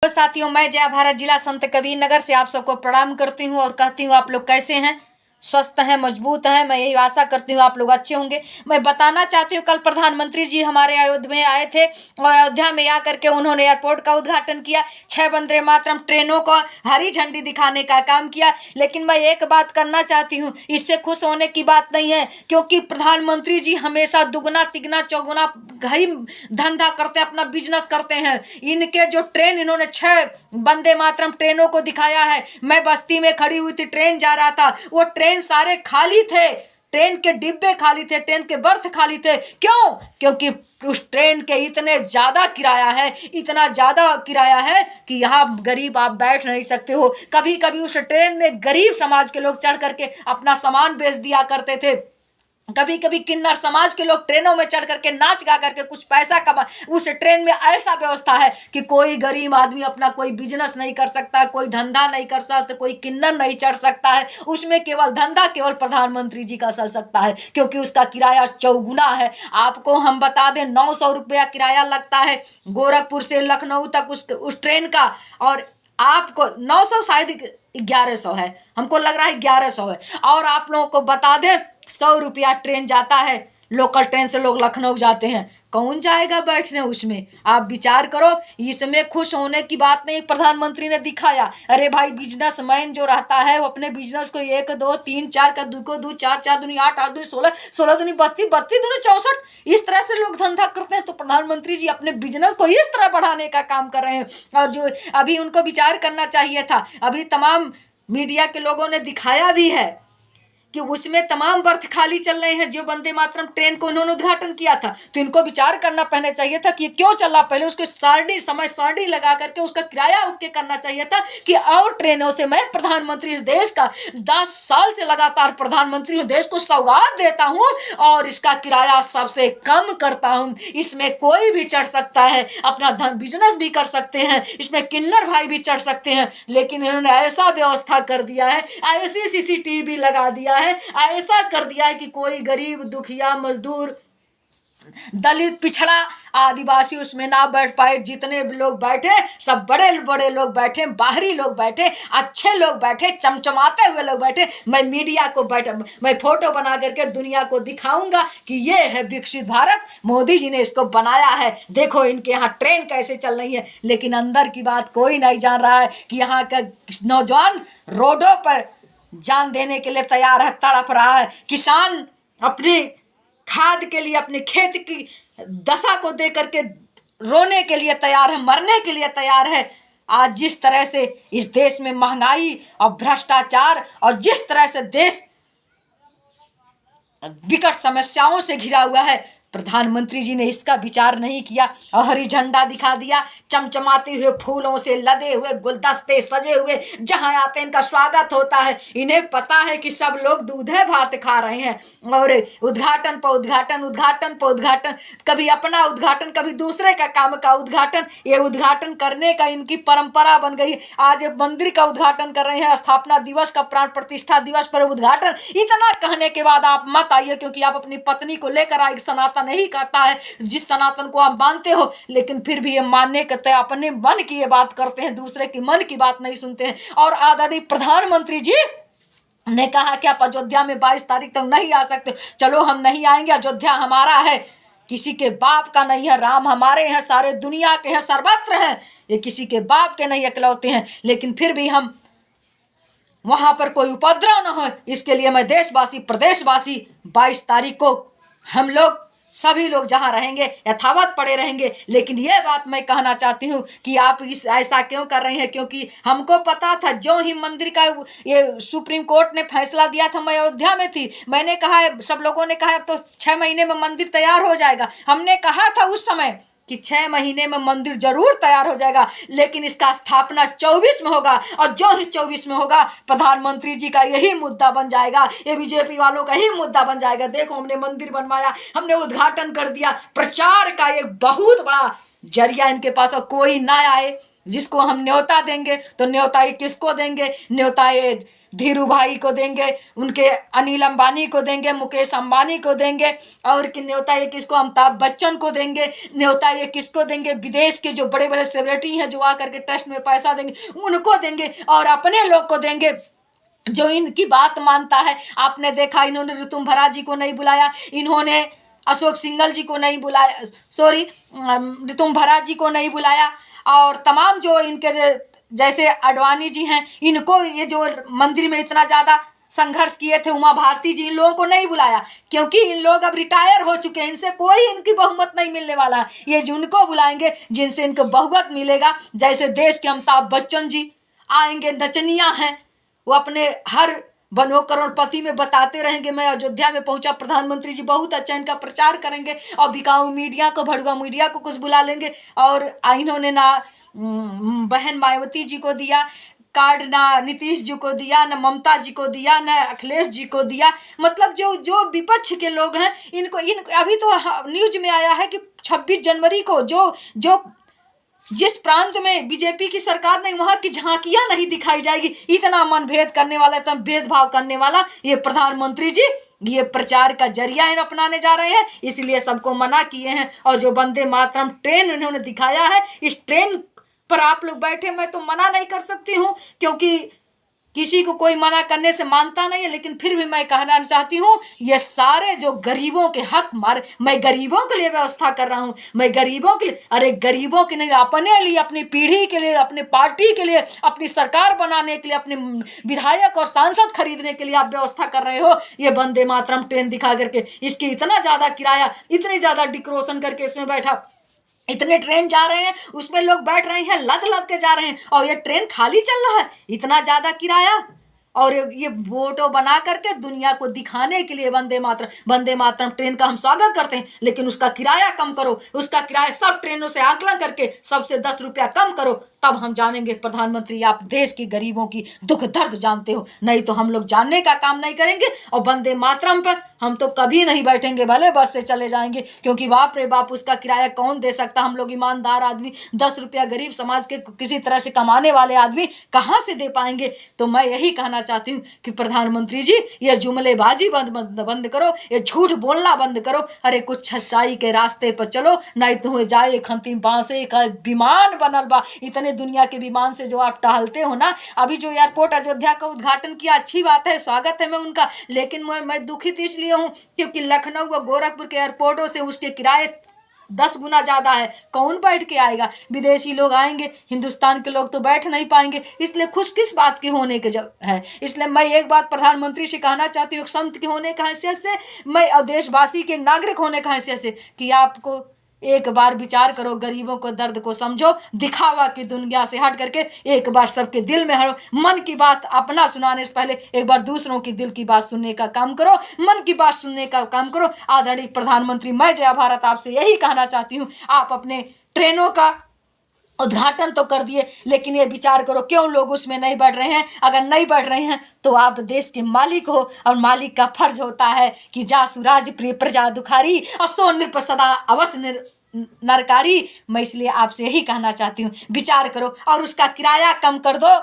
तो साथियों, मैं जया भारत जिला संत कबीर नगर से आप सबको प्रणाम करती हूँ और कहती हूँ आप लोग कैसे हैं, स्वस्थ हैं, मजबूत हैं। मैं यही आशा करती हूँ आप लोग अच्छे होंगे। मैं बताना चाहती हूँ कल प्रधानमंत्री जी हमारे अयोध्या में आए थे और अयोध्या में आकर के उन्होंने एयरपोर्ट का उद्घाटन किया। 6 वंदे मातरम ट्रेनों को हरी झंडी दिखाने का काम किया। लेकिन मैं एक बात करना चाहती हूँ, इससे खुश होने की बात नहीं है, क्योंकि प्रधानमंत्री जी हमेशा दुगना तिगना चौगुना ही धंधा करते, अपना बिजनेस करते हैं। इनके जो ट्रेन इन्होंने 6 वंदे मातरम ट्रेनों को दिखाया है। मैं बस्ती में खड़ी हुई थी, ट्रेन जा रहा था, वो ट्रेन सारे खाली थे, ट्रेन के डिब्बे खाली थे, ट्रेन के बर्थ खाली थे। क्यों? क्योंकि उस ट्रेन के इतने ज्यादा किराया है, इतना ज्यादा किराया है कि यहाँ गरीब आप बैठ नहीं सकते हो। कभी कभी उस ट्रेन में गरीब समाज के लोग चढ़ करके अपना सामान बेच दिया करते थे। कभी कभी किन्नर समाज के लोग ट्रेनों में चढ़ करके नाच गा करके कुछ पैसा कमा। उस ट्रेन में ऐसा व्यवस्था है कि कोई गरीब आदमी अपना कोई बिजनेस नहीं कर सकता, कोई धंधा नहीं कर सकता, कोई किन्नर नहीं चढ़ सकता है। उसमें केवल धंधा केवल प्रधानमंत्री जी का चल सकता है, क्योंकि उसका किराया चौगुना है। आपको हम बता दें, 900 रुपया किराया लगता है गोरखपुर से लखनऊ तक उस ट्रेन का। और आपको 900 शायद 1100 है, हमको लग रहा है 1100 है। और आप लोगों को बता दें 100 रुपया ट्रेन जाता है, लोकल ट्रेन से लोग लखनऊ जाते हैं। कौन जाएगा बैठने उसमें? आप विचार करो। इसमें खुश होने की बात नहीं, प्रधानमंत्री ने दिखाया। अरे भाई, बिजनेसमैन जो रहता है वो अपने बिजनेस को 1 2 3 4 का 2 को 2 4 4 दूनी 8 8 दूनी 16 16 दूनी 32 32 दूनी 64, इस तरह से लोग धंधा करते हैं। तो प्रधानमंत्री जी अपने बिजनेस को इस तरह बढ़ाने का काम कर रहे हैं। और जो अभी उनको विचार करना चाहिए था, अभी तमाम मीडिया के लोगों ने दिखाया भी है कि उसमें तमाम बर्थ खाली चल रहे हैं। जो वंदे मातरम ट्रेन को उन्होंने उद्घाटन किया था, तो इनको विचार करना पहले चाहिए था कि ये क्यों चला। पहले उसको सारडी लगा करके उसका किराया ओके करना चाहिए था कि और ट्रेनों से मैं प्रधानमंत्री इस देश का 10 साल से लगातार प्रधानमंत्री हूँ, देश को सौगात देता हूँ और इसका किराया सबसे कम करता हूँ। इसमें कोई भी चढ़ सकता है, अपना बिजनेस भी कर सकते हैं, इसमें किन्नर भाई भी चढ़ सकते हैं। लेकिन इन्होंने ऐसा व्यवस्था कर दिया है, ऐसी सीसीटीवी लगा दिया है, ऐसा कर दिया है कि कोई गरीब दुखिया मजदूर दलित पिछड़ा आदिवासी उसमें ना बैठ पाए। जितने लोग बैठे सब बड़े बड़े लोग बैठे, बाहरी लोग बैठे, अच्छे लोग बैठे, चमचमाते हुए लोग बैठे। मैं मीडिया को मैं फोटो बना करके दुनिया को दिखाऊंगा कि ये है विकसित भारत, मोदी जी ने इसको बनाया है। देखो इनके यहाँ ट्रेन कैसे चल रही है। लेकिन अंदर की बात कोई नहीं जान रहा है कि यहाँ का नौजवान रोडों पर जान देने के लिए तैयार है, तड़प रहा है। किसान अपनी खाद के लिए, अपने खेत की दशा को दे करके रोने के लिए तैयार है, मरने के लिए तैयार है। आज जिस तरह से इस देश में महंगाई और भ्रष्टाचार और जिस तरह से देश विकट समस्याओं से घिरा हुआ है, प्रधानमंत्री जी ने इसका विचार नहीं किया और हरी झंडा दिखा दिया। चमचमाते हुए फूलों से लदे हुए गुलदस्ते सजे हुए जहां आते इनका स्वागत होता है। इन्हें पता है कि सब लोग दूधे भात खा रहे हैं और उद्घाटन पर उद्घाटन, उद्घाटन पर उद्घाटन, कभी अपना उद्घाटन, कभी दूसरे का काम का उद्घाटन। ये उद्घाटन करने का इनकी परंपरा बन गई। आज मंदिर का उद्घाटन कर रहे हैं, स्थापना दिवस का, प्राण प्रतिष्ठा दिवस पर उद्घाटन। इतना कहने के बाद आप मत आइए, क्योंकि आप अपनी पत्नी को लेकर आए। सनातन नहीं करता है जिस सनातन को आप मानते हो, लेकिन फिर भी ये मानने के अपने मन की ये बात करते हैं, दूसरे की मन की बात नहीं सुनते हैं। और आदरणीय प्रधानमंत्री जी ने कहा कि आप अयोध्या में 22 तारीख तक नहीं आ सकते। चलो हम नहीं आएंगे, अयोध्या हमारा है, किसी के बाप का नहीं है। राम हमारे हैं, सारे दुनिया के हैं, सर्वत्र हैं, ये किसी के बाप के नहीं इकलौते हैं। लेकिन फिर भी हम वहां पर कोई उपद्रव न हो, इसके लिए मैं देशवासी प्रदेशवासी 22 तारीख को हम लोग सभी लोग जहां रहेंगे यथावत पड़े रहेंगे। लेकिन ये बात मैं कहना चाहती हूँ कि आप ऐसा क्यों कर रहे हैं, क्योंकि हमको पता था जो ही मंदिर का ये सुप्रीम कोर्ट ने फैसला दिया था, मैं अयोध्या में थी। मैंने कहा, सब लोगों ने कहा अब तो 6 महीने में मंदिर तैयार हो जाएगा। हमने कहा था उस समय कि 6 महीने में मंदिर जरूर तैयार हो जाएगा, लेकिन इसका स्थापना 24 में होगा। और जो ही 24 में होगा, प्रधानमंत्री जी का यही मुद्दा बन जाएगा, ये बीजेपी वालों का ही मुद्दा बन जाएगा। देखो हमने मंदिर बनवाया, हमने उद्घाटन कर दिया। प्रचार का एक बहुत बड़ा जरिया इनके पास, और कोई ना आए जिसको हम न्योता देंगे, तो न्योता ये किसको देंगे? न्योता ये धीरू भाई को देंगे, उनके अनिल अंबानी को देंगे, मुकेश अंबानी को देंगे, और कि न्योता ये किसको? अमिताभ बच्चन को देंगे। न्योता ये किसको देंगे? विदेश के जो बड़े बड़े सेलिब्रिटी हैं जो आकर के ट्रस्ट में पैसा देंगे, उनको देंगे। और अपने लोग को देंगे जो इनकी बात मानता है। आपने देखा इन्होंने ऋतुम भरा जी को नहीं बुलाया, इन्होंने अशोक सिंघल जी को नहीं बुलाया, सॉरी ऋतुम भरा जी को नहीं बुलाया, और तमाम जो इनके जैसे आडवाणी जी हैं, इनको ये जो मंदिर में इतना ज़्यादा संघर्ष किए थे, उमा भारती जी, इन लोगों को नहीं बुलाया क्योंकि इन लोग अब रिटायर हो चुके हैं, इनसे कोई इनकी बहुमत नहीं मिलने वाला है। ये जिनको बुलाएंगे जिनसे इनको बहुमत मिलेगा, जैसे देश के अमिताभ बच्चन जी आएंगे, नचनिया हैं, वो अपने हर बनो करोड़पति में बताते रहेंगे मैं अयोध्या में पहुंचा, प्रधानमंत्री जी बहुत अच्छा इनका प्रचार करेंगे, और बिकाऊ मीडिया को, भड़ुआ मीडिया को कुछ बुला लेंगे। और इन्होंने ना बहन मायावती जी को दिया कार्ड, ना नीतीश जी को दिया, ना ममता जी को दिया, ना अखिलेश जी को दिया। मतलब जो विपक्ष के लोग हैं इनको अभी तो न्यूज में आया है कि 26 जनवरी को जो जिस प्रांत में बीजेपी की सरकार नहीं, वहां की झांकियां नहीं दिखाई जाएगी। इतना मनभेद करने वाला, इतना भेदभाव करने वाला ये प्रधानमंत्री जी ये प्रचार का जरिया इन अपनाने जा रहे हैं, इसलिए सबको मना किए हैं। और जो वंदे मातरम ट्रेन इन्होंने दिखाया है, इस ट्रेन पर आप लोग बैठे, मैं तो मना नहीं कर सकती हूँ क्योंकि किसी को कोई मना करने से मानता नहीं है, लेकिन फिर भी मैं कहना चाहती हूँ ये सारे जो गरीबों के हक मार, मैं गरीबों के लिए व्यवस्था कर रहा हूँ, मैं गरीबों के लिए, अरे गरीबों के नहीं, अपने लिए, अपनी पीढ़ी के लिए, अपने पार्टी के लिए, अपनी सरकार बनाने के लिए, अपने विधायक और सांसद खरीदने के लिए आप व्यवस्था कर रहे हो। ये वंदे मातरम ट्रेन दिखा करके, इसकी इतना ज़्यादा किराया, इतनी ज़्यादा डेकोरेशन करके इसमें बैठा, इतने ट्रेन जा रहे हैं, उसमें लोग बैठ रहे हैं, लद लद के जा रहे हैं, और ये ट्रेन खाली चल रहा है, इतना ज़्यादा किराया। और ये फोटो बना करके दुनिया को दिखाने के लिए वंदे मातरम ट्रेन का हम स्वागत करते हैं, लेकिन उसका किराया कम करो, उसका किराया सब ट्रेनों से आकलन करके सबसे 10 रुपया कम करो, तब हम जानेंगे प्रधानमंत्री आप देश के गरीबों की दुख दर्द जानते हो। नहीं तो हम लोग जानने का काम नहीं करेंगे, और वंदे मातरम पर हम तो कभी नहीं बैठेंगे, भले बस से चले जाएंगे, क्योंकि बाप रे बाप उसका किराया कौन दे सकता। हम लोग ईमानदार आदमी 10 रुपया गरीब समाज के किसी तरह से कमाने वाले आदमी कहाँ से दे पाएंगे। तो मैं यही कहना चाहती हूँ कि प्रधानमंत्री जी ये जुमलेबाजी बंद करो, ये झूठ बोलना बंद करो, अरे कुछ सच्चाई के रास्ते पर चलो, नहीं तो हो जाए खंती बांसे का विमान बनल बा। इतने दुनिया के विमान से जो आप टहलते हो ना, अभी जो एयरपोर्ट अयोध्या का उद्घाटन किया, अच्छी बात है, स्वागत है मैं उनका, लेकिन मैं दुखित इसलिए हूँ क्योंकि लखनऊ व गोरखपुर के एयरपोर्टों से उसके किराए 10 गुना ज़्यादा है। कौन बैठ के आएगा? विदेशी लोग आएंगे, हिंदुस्तान के लोग तो बैठ नहीं पाएंगे, इसलिए खुश किस बात के होने के जब है। इसलिए मैं एक बात प्रधानमंत्री से कहना चाहती हूँ, संत के होने का हैसियत से, मैं और देशवासी के नागरिक होने का हैसियत से, कि आपको एक बार विचार करो, गरीबों को दर्द को समझो, दिखावा की दुनिया से हट करके एक बार सबके दिल में हरो, मन की बात अपना सुनाने से पहले एक बार दूसरों की दिल की बात सुनने का काम करो, मन की बात सुनने का काम करो। आदरणीय प्रधानमंत्री, मैं जय भारत आपसे यही कहना चाहती हूँ, आप अपने ट्रेनों का उद्घाटन तो कर दिए, लेकिन ये विचार करो क्यों लोग उसमें नहीं बढ़ रहे हैं। अगर नहीं बढ़ रहे हैं तो आप देश के मालिक हो, और मालिक का फर्ज होता है कि जा सुराज प्रिय प्रजा दुखारी, और सो नृप सदा अवश्य नरकारी। मैं इसलिए आपसे यही कहना चाहती हूँ, विचार करो और उसका किराया कम कर दो,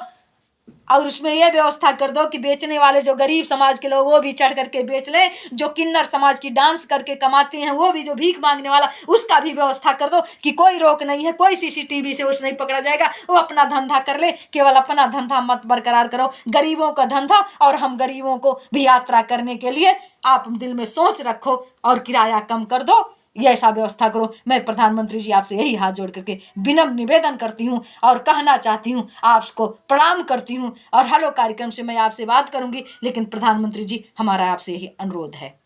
और उसमें यह व्यवस्था कर दो कि बेचने वाले जो गरीब समाज के लोग वो भी चढ़ करके बेच लें, जो किन्नर समाज की डांस करके कमाते हैं वो भी, जो भीख मांगने वाला उसका भी व्यवस्था कर दो कि कोई रोक नहीं है, कोई CCTV से उसे नहीं पकड़ा जाएगा, वो अपना धंधा कर ले, केवल अपना धंधा मत बरकरार करो, गरीबों का धंधा। और हम गरीबों को भी यात्रा करने के लिए आप दिल में सोच रखो और किराया कम कर दो, ये ऐसा व्यवस्था करो। मैं प्रधानमंत्री जी आपसे यही हाथ जोड़ करके विनम्र निवेदन करती हूँ और कहना चाहती हूँ, आपको प्रणाम करती हूँ, और हेलो कार्यक्रम से मैं आपसे बात करूँगी, लेकिन प्रधानमंत्री जी हमारा आपसे यही अनुरोध है।